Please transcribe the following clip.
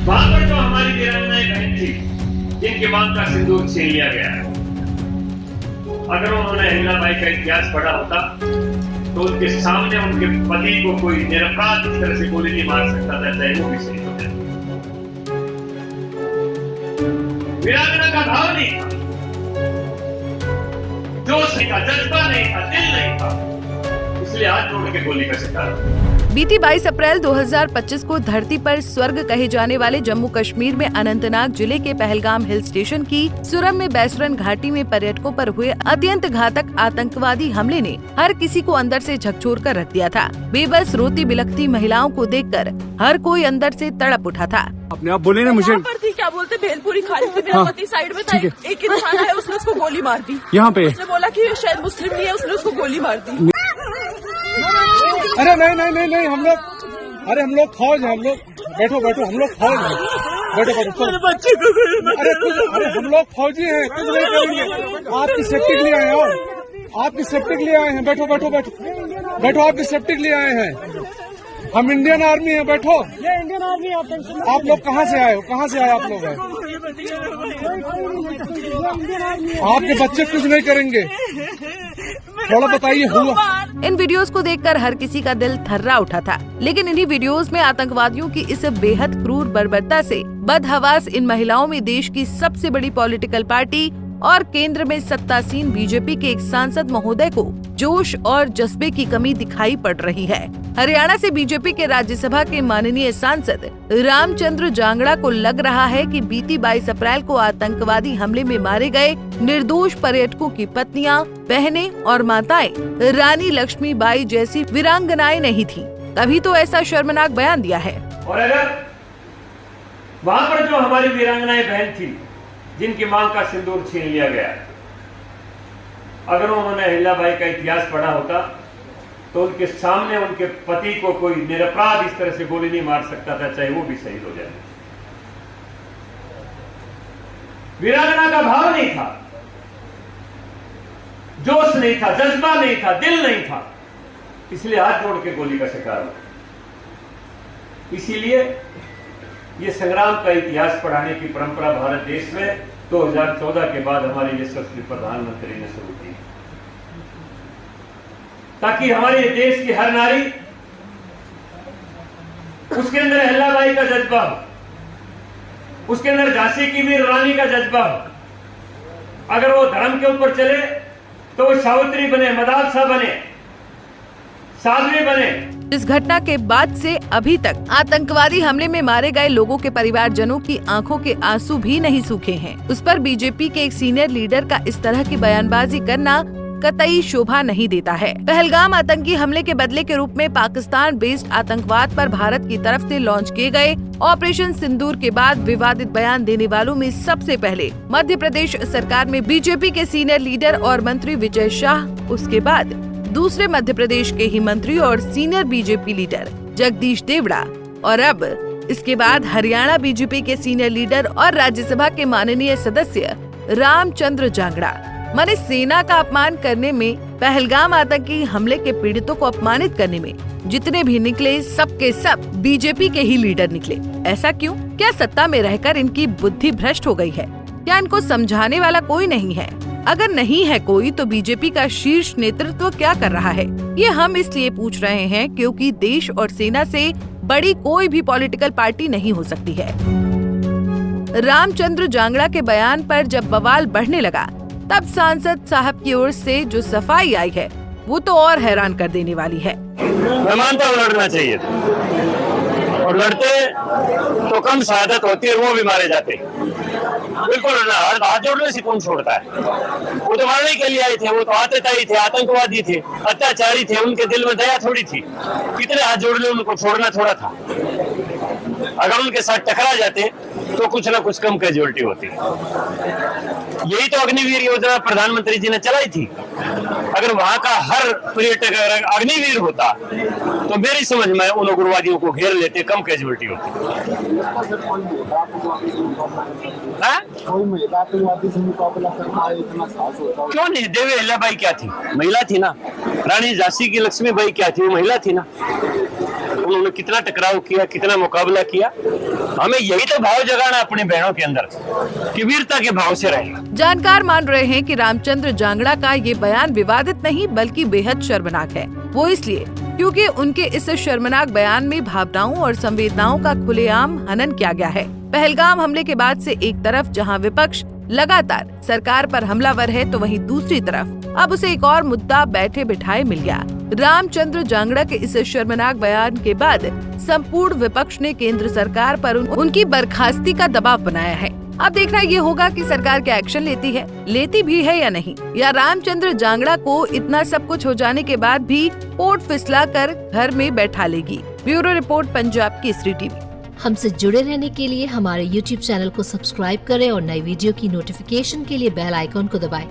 वहां पर जो हमारी वीरांगनाएं बहन थी, जिनकी मांग का सिंदूर छीन लिया गया, अगर उन्होंने अहिल्याबाई का इतिहास पढ़ा होता तो उनके सामने उनके पति को कोई निरपराध इस तरह से गोली नहीं मार सकता था, चाहे वो भी शहीद हो जाए। वीरांगना का भाव नहीं था, जोश नहीं था, जज्बा नहीं था, दिल नहीं था, इसलिए हाथ जोड़ के गोली का शिकार हुआ। बीती 22 अप्रैल 2025 को धरती पर स्वर्ग कहे जाने वाले जम्मू कश्मीर में अनंतनाग जिले के पहलगाम हिल स्टेशन की सुरम में बैसरन घाटी में पर्यटकों पर हुए अत्यंत घातक आतंकवादी हमले ने हर किसी को अंदर से झकझोर कर रख दिया था। बेबस रोती बिलखती महिलाओं को देखकर हर कोई अंदर से तड़प उठा था। अपने आप बोले ना मुझे क्या बोलते भेलपुरी खाली थी, मेरा पति साइड में था, एक इंसान आया उसने उसको गोली मार दी। यहाँ पे उसने बोला कि शायद मुस्लिम नहीं है, उसने उसको गोली मार दी। अरे नहीं हम लोग, अरे हम लोग फौज है, हम लोग बैठो हम लोग फौज है, बैठो बच्चे को अरे हम लोग फौजी हैं, कुछ नहीं करेंगे। आपकी सेफ्टी के लिए आए हैं, आपकी सेफ्टी के लिए आए हैं, बैठो आपकी सेफ्टी के लिए आए हैं। हम इंडियन आर्मी है, बैठो। ये इंडियन आर्मी है। आप लोग कहाँ से आए हो, कहाँ से आए आप लोग हैं? आपके बच्चे कुछ नहीं करेंगे, थोड़ा बताइए। हुआ इन वीडियोस को देखकर हर किसी का दिल थर्रा उठा था, लेकिन इन्हीं वीडियोस में आतंकवादियों की इस बेहद क्रूर बर्बरता से बदहवास इन महिलाओं में देश की सबसे बड़ी पॉलिटिकल पार्टी और केंद्र में सत्तासीन बीजेपी के एक सांसद महोदय को जोश और जज्बे की कमी दिखाई पड़ रही है। हरियाणा से बीजेपी के राज्यसभा के माननीय सांसद रामचंद्र जांगड़ा को लग रहा है कि बीती 22 अप्रैल को आतंकवादी हमले में मारे गए निर्दोष पर्यटकों की पत्नियां, बहनें और माताएं रानी लक्ष्मीबाई जैसी वीरांगनाएं नहीं थी, तभी तो ऐसा शर्मनाक बयान दिया है। और अगर वहां पर जो हमारी वीरांगनाएं बहन थी, जिनकी मांग का सिंदूर छीन लिया गया, अगर उन्होंने अहिल्याबाई का इतिहास पढ़ा होता तो उनके सामने उनके पति को कोई निरपराध इस तरह से गोली नहीं मार सकता था, चाहे वो भी शहीद हो जाए। वीरांगना का भाव नहीं था, जोश नहीं था, जज्बा नहीं था, दिल नहीं था, इसलिए हाथ जोड़ के गोली का शिकार हुआ। इसीलिए ये संग्राम का इतिहास पढ़ाने की परंपरा भारत देश में 2014 के बाद हमारे यशस्वी प्रधानमंत्री ने शुरू की, ताकि हमारे देश की हर नारी, उसके अंदर अहिल्याबाई का जज्बा हो, उसके अंदर झांसी की वीर रानी का जज्बा हो। अगर वो धर्म के ऊपर चले तो वो सावित्री बने, मदालसा बने, साध्वी बने। इस घटना के बाद से अभी तक आतंकवादी हमले में मारे गए लोगों के परिवारजनों की आंखों के आंसू भी नहीं सूखे हैं। उस पर बीजेपी के एक सीनियर लीडर का इस तरह की बयानबाजी करना कतई शोभा नहीं देता है। पहलगाम आतंकी हमले के बदले के रूप में पाकिस्तान बेस्ड आतंकवाद पर भारत की तरफ से लॉन्च किए गए ऑपरेशन सिंदूर के बाद विवादित बयान देने वालों में सबसे पहले मध्य प्रदेश सरकार में बीजेपी के सीनियर लीडर और मंत्री विजय शाह, उसके बाद दूसरे मध्य प्रदेश के ही मंत्री और senior BJP leader Jagdish Devda और अब इसके बाद हरियाणा बीजेपी के सीनियर लीडर और राज्यसभा के माननीय सदस्य रामचंद्र जांगड़ा। माने सेना का अपमान करने में, पहलगाम आतंकी हमले के पीड़ितों को अपमानित करने में जितने भी निकले सब के सब बीजेपी के ही लीडर निकले। ऐसा क्यों? क्या सत्ता में रहकर इनकी बुद्धि भ्रष्ट हो गई है? क्या इनको समझाने वाला कोई नहीं है? अगर नहीं है कोई तो बीजेपी का शीर्ष नेतृत्व क्या कर रहा है? ये हम इसलिए पूछ रहे हैं क्योंकि देश और सेना से बड़ी कोई भी पॉलिटिकल पार्टी नहीं हो सकती है। रामचंद्र जांगड़ा के बयान पर जब बवाल बढ़ने लगा, तब सांसद साहब की ओर से जो सफाई आई है वो तो और हैरान कर देने वाली है। मैं मानता हूँ लड़ना चाहिए, और लड़ते तो कम शहादत होती है, वो भी मारे जाते। बिल्कुल लड़ना, हाथ जोड़ने से कौन छोड़ता है? वो तो मारने के लिए आए थे, वो तो आतताई थे, आतंकवादी थे, अत्याचारी थे, उनके दिल में दया थोड़ी थी। कितने हाथ जोड़ ले, उनको छोड़ना थोड़ा था। अगर उनके साथ टकरा जाते तो कुछ ना कुछ कम कैजुअलिटी होती। यही तो अग्निवीर योजना प्रधानमंत्री जी ने चलाई थी। अगर वहां का हर पर्यटक अग्निवीर होता तो मेरी समझ में उन उग्रवादियों को घेर लेते, कम कैजुअलिटी होती। क्यों नहीं? देवी अहिल्याबाई क्या थी? महिला थी ना। रानी झांसी की लक्ष्मीबाई क्या थी? वो महिला थी ना। उन्होंने कितना टकराव किया, कितना मुकाबला किया। हमें यही तो भाव जगाना है अपनी बहनों के अंदर कि वीरता के भाव से रहें। जानकार मान रहे हैं कि रामचंद्र जांगड़ा का ये बयान विवादित नहीं बल्कि बेहद शर्मनाक है। वो इसलिए क्योंकि उनके इस शर्मनाक बयान में भावनाओं और संवेदनाओं का खुलेआम हनन किया गया है। पहलगाम हमले के बाद से एक तरफ जहां विपक्ष लगातार सरकार पर हमलावर है, तो वहीं दूसरी तरफ अब उसे एक और मुद्दा बैठे बिठाए मिल गया। रामचंद्र जांगड़ा के इस शर्मनाक बयान के बाद संपूर्ण विपक्ष ने केंद्र सरकार पर उनकी बर्खास्ती का दबाव बनाया है। अब देखना ये होगा कि सरकार क्या एक्शन लेती भी है या नहीं, या रामचंद्र जांगड़ा को इतना सब कुछ हो जाने के बाद भी पोर्ट फिसला कर घर में बैठा लेगी। Bureau report, Punjab Kesari TV. हमसे जुड़े रहने के लिए हमारे YouTube चैनल को सब्सक्राइब करें और नई वीडियो की नोटिफिकेशन के लिए बेल आइकॉन को दबाएं।